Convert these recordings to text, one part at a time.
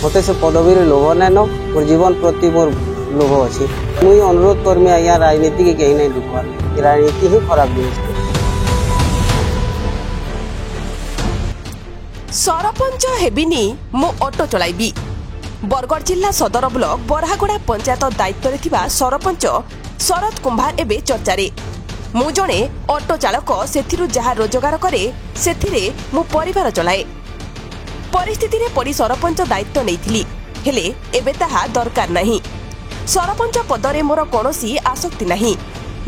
मत से पदवी लोभ नाइन मोर जीवन प्रति मोर लोभ अच्छी मुई अनुरोध करमी आज्ञा राजनीति के कहीं नहीं ढुकवार राजनीति ही खराब जिनिस। सरपंच हेबिनी मु ऑटो चलाइबी। बरगढ़ जिला सदर ब्लॉक बरहागोड़ा पंचायत दायित्व थिबा सरपंच शरद कुंभार एबे चर्चारे। मु जणे ऑटो चालक सेथिरु जहा रोजगार करे सेथिरे मु परिवार चलाए। परिस्थिति रे पड़ी सरपंच दायित्व नैथिली हेले एबे ताहा दरकार नाही। सरपंच पदरे मोर कोनोसी आसक्ति नाही।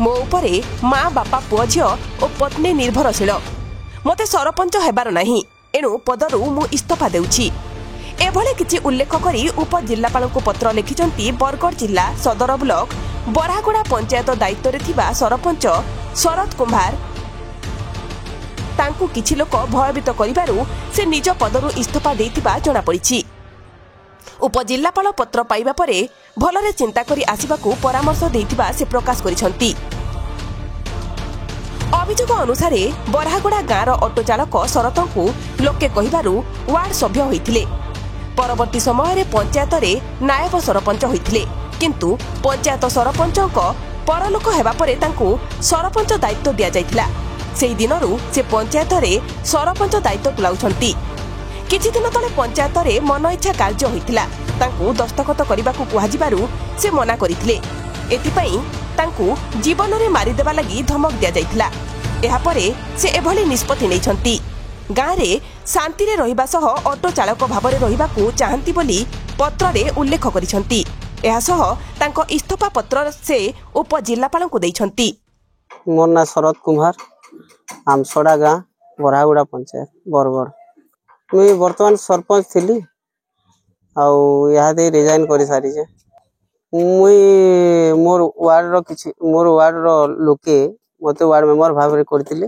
मो उपरे माँ बापा पुओ झियो और पत्नी निर्भरशील। मते सरपंच हेबार नाही एणु पदरु मु इस्तीफा देउछि। एभले किछि उल्लेख करी उपजिल्लापाल को पत्र लिखिचंती बरगढ़ जिला सदर ब्लॉक बरहागोड़ा पंचायत दायित्व रे थिबा सरपंच शरद कुंभार। तांकु किछि लोक भयभीत करिबारु से निज पदरु इस्तीफा देइतिबा जणा पड़िछि। उपजिल्लापाल पत्र पाइबा परे भलरे चिंता करी आसिबाकू परामर्श देइतिबा से प्रकाश करिसंती। अभियोग अनुसार बरहागोड़ा गाँवर ऑटो चालक शरतंकु लोके कहिबारु वार्ड सभ्य होइथिले। परवर्ती समय रे पंचायत रे नायब सरपंच होइथिले किंतु पंचायत सरपंचक परलोक हेबा परे तांकु सरपंच दायित्व दिया जाइथिला। सेही दिनरु से पंचायत रे सरपंच दायित्व तुलाउछंती। किछि दिन तले पंचायत रे मन इच्छा कार्य होइथिला। तांकु दस्तखत करिबाकू कुहाजिबारु से मना करिथिले। एथिपई तांकु जीवन रे मारी देबा लागि धमक दिया जाइथिला। एहा परे से एभली निष्पत्ति नैछंती। गाँव रे शांति रे रहिबा सह ऑटो चालक भाबरे रहिबाकू चाहंती बोली पत्र रे उल्लेख करिसंती। एहा सह तांको इस्तीफा पत्र से उपजिल्लापाल को दैछंती। मोर ना शरद कुमार आमसोड़ा गाँ बरहागोड़ा पंचायत बरगढ़। मुई वर्तमान सरपंच थिली आउ यादे रिजाइन करि सारी जे मुई मोर वार्ड रो लोके मते वार्ड मेंबर भाव रे करथिले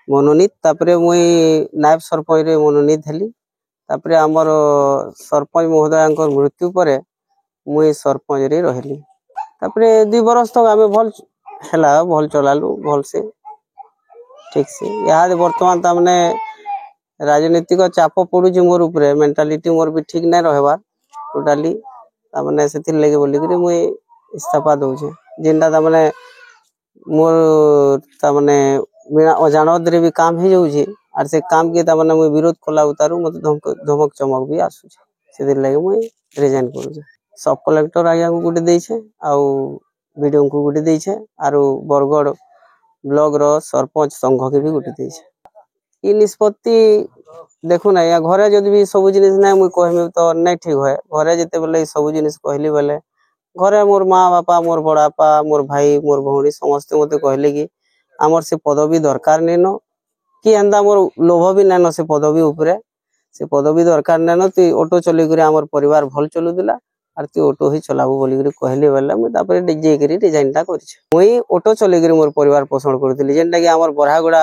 मनोनीत। तापरे मुई नायब सरपंच रे मनोनीत हेली। तापरे हमर सरपंच महोदयंकर मृत्यु परे मुई सरपंच रे रहली। तापरे 2 बरस तक आमे भल हेला भल चलालु भल से ठीक से। याद वर्तमान तामने राजनीतिक चाप पड़ू मोर उपरे मेंटालिटी मोर भी ठीक नहीं रहबार टोटाली तामने सेथिर लेगे बोली करी मुई इस्तीफा दउछे। जेनटा तामने मोर तामने बिना अजाणत रे भी काम हे जाउछे आर से काम के तामने मुई विरोध कला उतारू मते धमक चमक भी आसुछे। सेथिर लेगे मुई रिजाइन करूछे। सब कलेक्टर आज्ञा को गुटे देइछे आउ वीडियो को गुटे देइछे आरो बरगढ़ ब्लॉक रो सरपंच संघ के भी गुटे देइछे। ई निष्पत्ति देखु ना या घरे जदि भी सब जिनिस नै मुई कहमे तो नै ठीक होय। घरे जते बेले सब जिनिस कहली बेले घरे मोर माँ बापा मोर बड़ापा मोर भाई मोर भौणी समस्त मते कहले कि हमर से पदवी दरकार नैनो कि एंदा मोर लोभ भी नैनो से पदवी उपरे से पदवी दरकार नैनो तु ऑटो चली करे हमर परिवार भल चलु दिला आर तु ऑटो ही चलाबो बोली करे कहले बेले मुई तापरे जे करी डिजाइन ता करछि। मुई ऑटो चली करे मोर परिवार पोषण करथिली जेनटा कि हमर बरहागोड़ा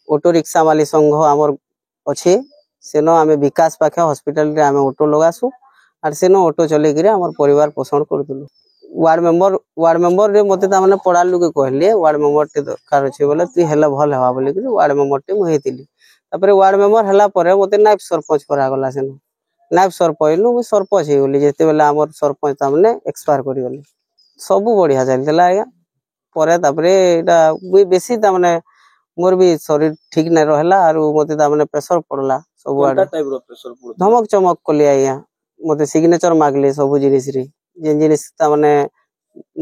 ऑटो रिक्शा माली संघ हमर अच्छे सेनो आमे विकास पाखे हॉस्पिटल रे आमे ऑटो लगासु आर सेनो ऑटो चले गिरे हमर परिवार पोषण करदुलु। वार्ड मेंबर रे मते ता माने पड़ालु के कहले वार्ड मेंबर टे दरकार अछि बोले तु हेला भल हेबा बोली कि वार्ड मेंबर टे मुहेतिली। तापरे वार्ड मेंबर हला परे मते नायब सरपंच करा गला सेनो नायब सरपंच नु सरपंच हे बोली जेते बेला हमर सरपंच ता माने एक्सपायर करि गले सब बढ़िया चलतला आया परे। तापरे एटा बेसी ता माने मोर भी शरीर ठीक नहीं रहला आरो मते ता माने प्रेशर पड़ला सब आडे टाइप रो प्रेशर पड़ धमक चमक कोली आया मते सिग्नेचर मागले सब जिनिस रे जेन जिनिस ता माने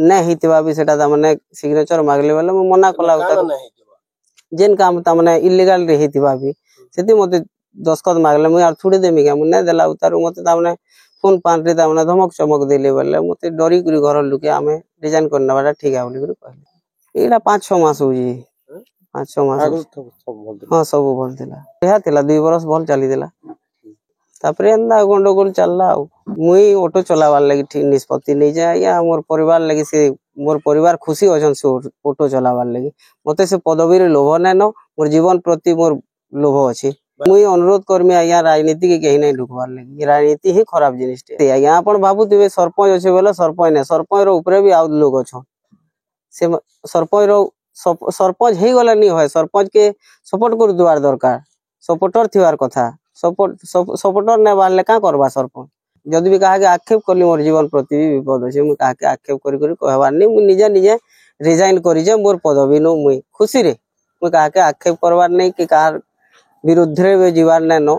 नै हितबा भी सेटा ता माने सिग्नेचर मागले वाला म मना कला जेन काम ता माने इलीगल रे हितबा भी सेति मते दस्खत मागले म यार थोड़ी देमी के म नै देला उतारू मते ता माने फोन पान रे ता माने धमक चमक देले वाला मते डरी करी घर लुके आमे डिजाइन करना बाटा ठीक है बोली कहले। एटा 5-6 मास होजी 5-6 मास हाँ सब भल थिला यहा थिला 2 बरस भल चली दिला। तापरे एंदा गंडगोल चलला मुई ऑटो चलावार लागि ठीक निष्पत्ति नै जाय या मोर परिवार लागि से मोर परिवार खुशी अछन से ऑटो चलावार लागि मते से पदवी रे लोभ नैनो मोर जीवन प्रति मोर लोभ अछि। मुई अनुरोध करमी आज्ञा राजनीति के कहीं नहीं ढुकवार लागि राजनीति ही खराब जिनिस टे आज्ञा आपण भाबुतिबे सरपंच अछि बोले सरपंच नै सरपंच रो ऊपर भी आउ लोग अछन से सरपंच रो सरपंच हे गला नहीं होय सरपंच के सपोर्ट कर दुआर दरकार सपोर्टर थिवार कथा सपोर्टर नै बानले का करबा सरपंच जदि भी कहा आक्षेप कली मोर जीवन प्रति भी विपद अच्छे मुझे कहा आक्षेप कहबार नहीं मुझे निजे निजे रिजाइन कर मोर पदवी नु मुई खुशी रे मुझे कहा आक्षेप करवार नहीं कि कहार विरुद्ध रे जीवार नहीं नो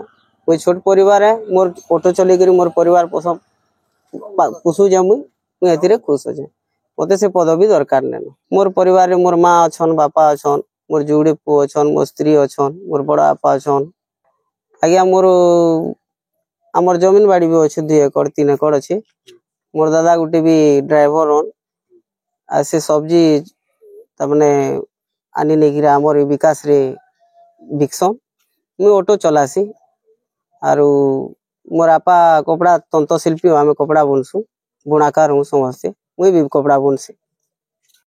मुझे छोट परिवार है मोर ऑटो चल मोर परिवार पोषुचे मुझे खुश अच्छे मत से पदवी दरकार नहीं मोर परिवार मोर माँ अच्छन बापा अच्छन मोर जुड़े पु अच्छन मोर स्त्री अच्छन मोर बड़ बापा अच्छन आज्ञा मोर आमर जमीन बाड़ी भी अच्छे 2 एकड़ 3 एकड़ अच्छे मोर दादा गुटे भी ड्राइवर हन आ से सब्जी तमने आनी नहीं आमर विकास रे बिकसन मुई ऑटो चलासी आरु मोर आपा कपड़ा तंत शिल्पी आम कपड़ा बुनसु बुणाकार हूँ समस्ते मुई भी कपड़ा बुनसी।